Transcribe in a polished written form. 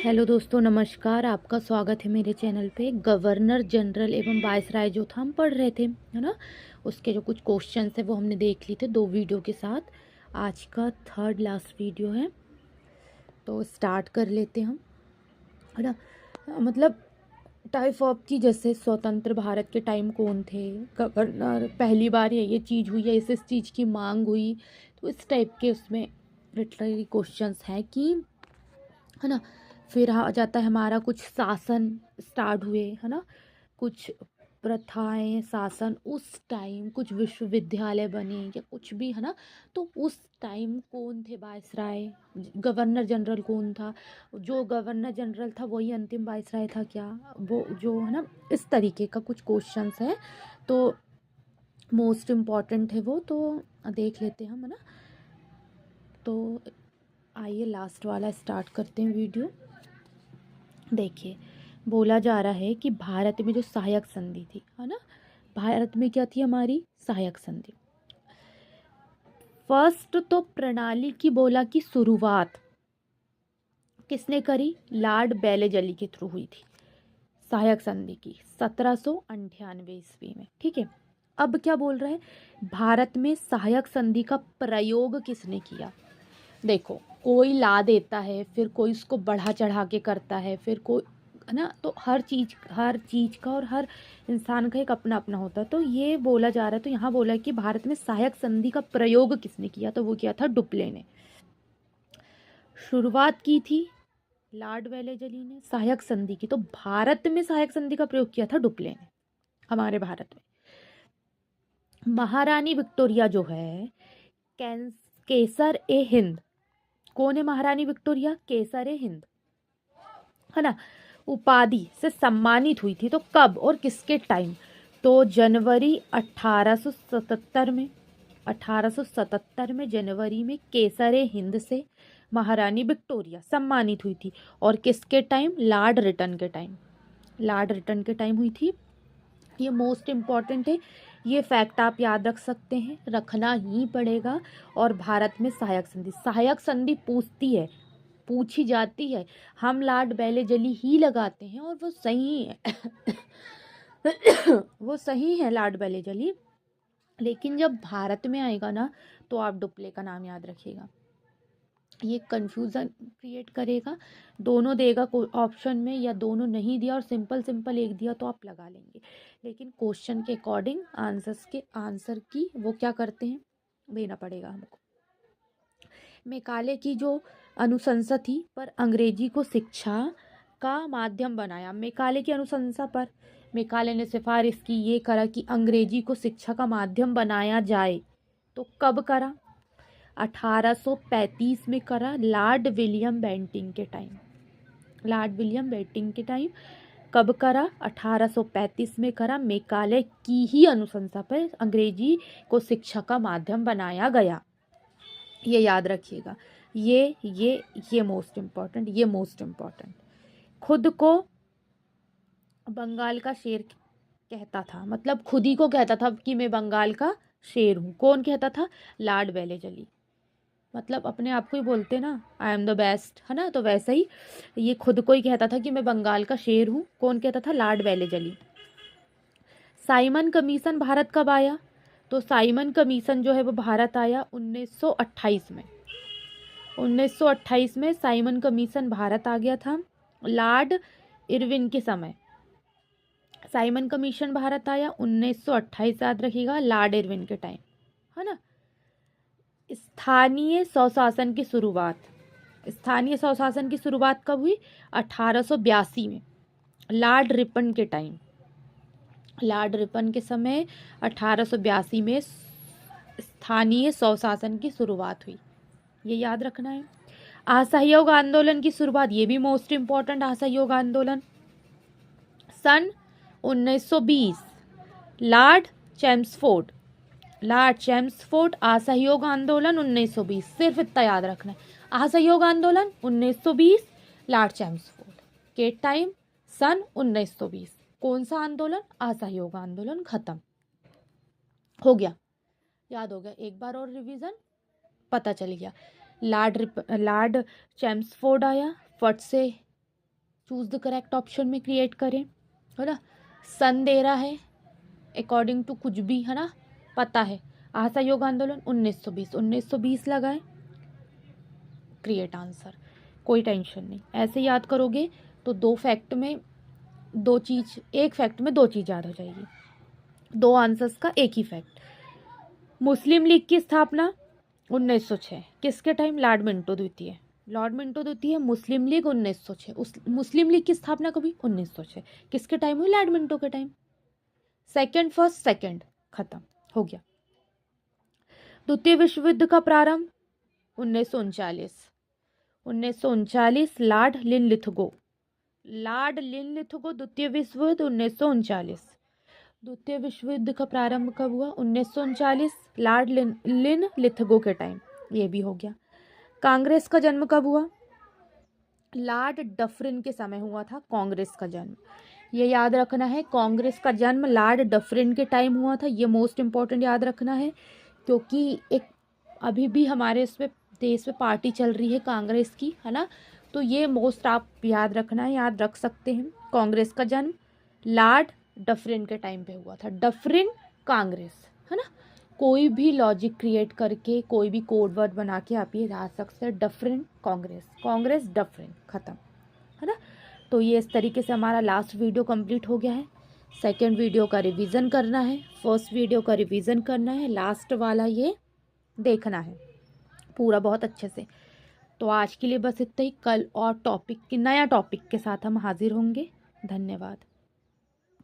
Hello दोस्तों, नमस्कार। आपका स्वागत है मेरे चैनल पे। गवर्नर जनरल एवं वायसराय जो था हम पढ़ रहे थे, है ना। उसके जो कुछ क्वेश्चंस है वो हमने देख लिए थे 2 वीडियो के साथ। आज का थर्ड लास्ट वीडियो है, तो स्टार्ट कर लेते हैं हम, है ना। मतलब टाइप ऑफ की, जैसे स्वतंत्र भारत के टाइम कौन थे गवर्नर, पहली बार ये चीज़ हुई है, इस चीज़ की मांग हुई, तो इस टाइप के उसमें लिटररी क्वेश्चंस हैं कि, है ना। फिर आ जाता है हमारा कुछ शासन स्टार्ट हुए, है ना। कुछ प्रथाएं, शासन उस टाइम, कुछ विश्वविद्यालय बने या कुछ भी, है ना। तो उस टाइम कौन थे वायसराय, गवर्नर जनरल कौन था, जो गवर्नर जनरल था वही अंतिम वायसराय था क्या, वो जो, है ना। इस तरीके का कुछ क्वेश्चंस है, तो मोस्ट इम्पॉर्टेंट है वो, तो देख लेते हैं हम, है ना। तो आइए लास्ट वाला स्टार्ट करते हैं वीडियो। देखिए, बोला जा रहा है कि भारत में जो सहायक संधि थी, है ना। भारत में क्या थी हमारी सहायक संधि। फर्स्ट तो प्रणाली की बोला की शुरुआत किसने करी, लॉर्ड बेलेजली के थ्रू हुई थी सहायक संधि की 1798 ईस्वी में। ठीक है। अब क्या बोल रहा है, भारत में सहायक संधि का प्रयोग किसने किया। देखो, कोई ला देता है, फिर कोई उसको बढ़ा चढ़ा के करता है, फिर कोई, है ना। तो हर चीज़ का और हर इंसान का एक अपना अपना होता है। तो ये बोला जा रहा है, तो यहाँ बोला है कि भारत में सहायक संधि का प्रयोग किसने किया, तो वो किया था डुप्ले ने। शुरुआत की थी लॉर्ड वेलेजली ने सहायक संधि की, तो भारत में सहायक संधि का प्रयोग किया था डुप्ले ने, हमारे भारत में। महारानी विक्टोरिया जो है, केसर ए हिंद, कौन है महारानी विक्टोरिया, केसर ए हिंद, है ना, उपाधि से सम्मानित हुई थी। तो कब और किसके टाइम, तो जनवरी 1877 में, 1877 में जनवरी में केसर ए हिंद से महारानी विक्टोरिया सम्मानित हुई थी। और किसके टाइम, लॉर्ड रिटन के टाइम, लॉर्ड रिटन के टाइम हुई थी। ये मोस्ट इम्पॉर्टेंट है, ये फैक्ट आप याद रख सकते हैं, रखना ही पड़ेगा। और भारत में सहायक संधि पूछी जाती है, हम लॉर्ड बेलेजली ही लगाते हैं, और वो सही है वो सही है लॉर्ड बेलेजली। लेकिन जब भारत में आएगा ना, तो आप डुप्ले का नाम याद रखिएगा, ये कंफ्यूजन क्रिएट करेगा। दोनों देगा ऑप्शन में, या दोनों नहीं दिया और सिंपल एक दिया तो आप लगा लेंगे। लेकिन क्वेश्चन के अकॉर्डिंग आंसर की वो क्या करते हैं, देना पड़ेगा हमको। मैकाले की जो अनुशंसा थी पर अंग्रेजी को शिक्षा का माध्यम बनाया। मैकाले की अनुशंसा पर मैकाले ने सिफारिश की, ये करा कि अंग्रेजी को शिक्षा का माध्यम बनाया जाए। तो कब करा, 1835 में करा, लॉर्ड विलियम बेंटिंग के टाइम। लॉर्ड विलियम बेंटिंग के टाइम कब करा, 1835 में करा। मैकाले की ही अनुशंसा पर अंग्रेजी को शिक्षा का माध्यम बनाया गया, ये याद रखिएगा। ये मोस्ट इम्पॉर्टेंट। खुद को बंगाल का शेर कहता था, मतलब खुद ही को कहता था कि मैं बंगाल का शेर हूँ। कौन कहता था, लॉर्ड वेलेजली। मतलब अपने आप को ही बोलते ना, आई एम द बेस्ट, है ना। तो वैसे ही ये खुद को ही कहता था कि मैं बंगाल का शेर हूँ। कौन कहता था, Lord Wellesley. Simon commission Bharat कब आया, तो साइमन कमीशन जो है वो भारत आया 1928 में। 1928 में साइमन कमीशन भारत आ गया था, लॉर्ड इरविन के समय। साइमन कमीशन भारत आया 1928, याद रखिएगा, लॉर्ड इरविन के टाइम, है ना। स्थानीय स्वशासन की शुरुआत कब हुई, 1882 में, लॉर्ड रिपन के टाइम। लॉर्ड रिपन के समय 1882 में स्थानीय स्वशासन की शुरुआत हुई, ये याद रखना है। असहयोग आंदोलन की शुरुआत, ये भी मोस्ट इम्पॉर्टेंट, असहयोग आंदोलन सन 1920, लॉर्ड चैम्सफोर्ड असहयोग आंदोलन 1920, सिर्फ इतना याद रखना है। असहयोग आंदोलन 1920, लॉर्ड चैम्सफोर्ड के टाइम सन 1920। कौन सा आंदोलन, असहयोग आंदोलन। खत्म हो गया, याद हो गया, एक बार और रिवीजन पता चल गया। लॉर्ड चैम्सफोर्ड आया, फट से चूज़ द करेक्ट ऑप्शन में क्रिएट करें, है ना। सन दे रहा है अकॉर्डिंग टू कुछ भी, है ना, पता है। असहयोग आंदोलन 1920 लगाएं, क्रिएट आंसर, कोई टेंशन नहीं। ऐसे याद करोगे तो एक फैक्ट में दो चीज़ याद हो जाएगी, दो आंसर्स का एक ही फैक्ट। मुस्लिम लीग की स्थापना 1906, किसके टाइम? लॉर्ड मिंटो द्वितीय। मुस्लिम लीग 1906, उस मुस्लिम लीग की स्थापना कभी? 1906, किसके टाइम हुई? लॉर्ड मिंटो के टाइम। सेकंड खत्म हो गया। द्वितीय विश्व युद्ध का प्रारंभ 1939, लॉर्ड लिनलिथगो द्वितीय विश्व युद्ध 1939। द्वितीय विश्व युद्ध का प्रारंभ कब हुआ? 1939, लॉर्ड लिनलिथगो के टाइम। ये भी हो गया। कांग्रेस का जन्म कब हुआ? लॉर्ड डफरिन के समय हुआ था कांग्रेस का जन्म, ये याद रखना है। कांग्रेस का जन्म लॉर्ड डफरिन के टाइम हुआ था, ये मोस्ट इम्पॉर्टेंट याद रखना है, क्योंकि एक अभी भी हमारे इसमें देश में पार्टी चल रही है कांग्रेस की, है ना। तो ये मोस्ट आप याद रखना है, याद रख सकते हैं। कांग्रेस का जन्म लॉर्ड डफरिन के टाइम पे हुआ था। डफरिन कांग्रेस, है ना। कोई भी लॉजिक क्रिएट करके, कोई भी कोड वर्ड बना के आप ये याद सकते हैं, डफरिन कांग्रेस डफरिन, खत्म, है ना। तो ये इस तरीके से हमारा लास्ट वीडियो कंप्लीट हो गया है। सेकंड वीडियो का रिवीजन करना है, फर्स्ट वीडियो का रिवीजन करना है, लास्ट वाला ये देखना है पूरा बहुत अच्छे से। तो आज के लिए बस इतना ही। कल और नया टॉपिक के साथ हम हाजिर होंगे। धन्यवाद।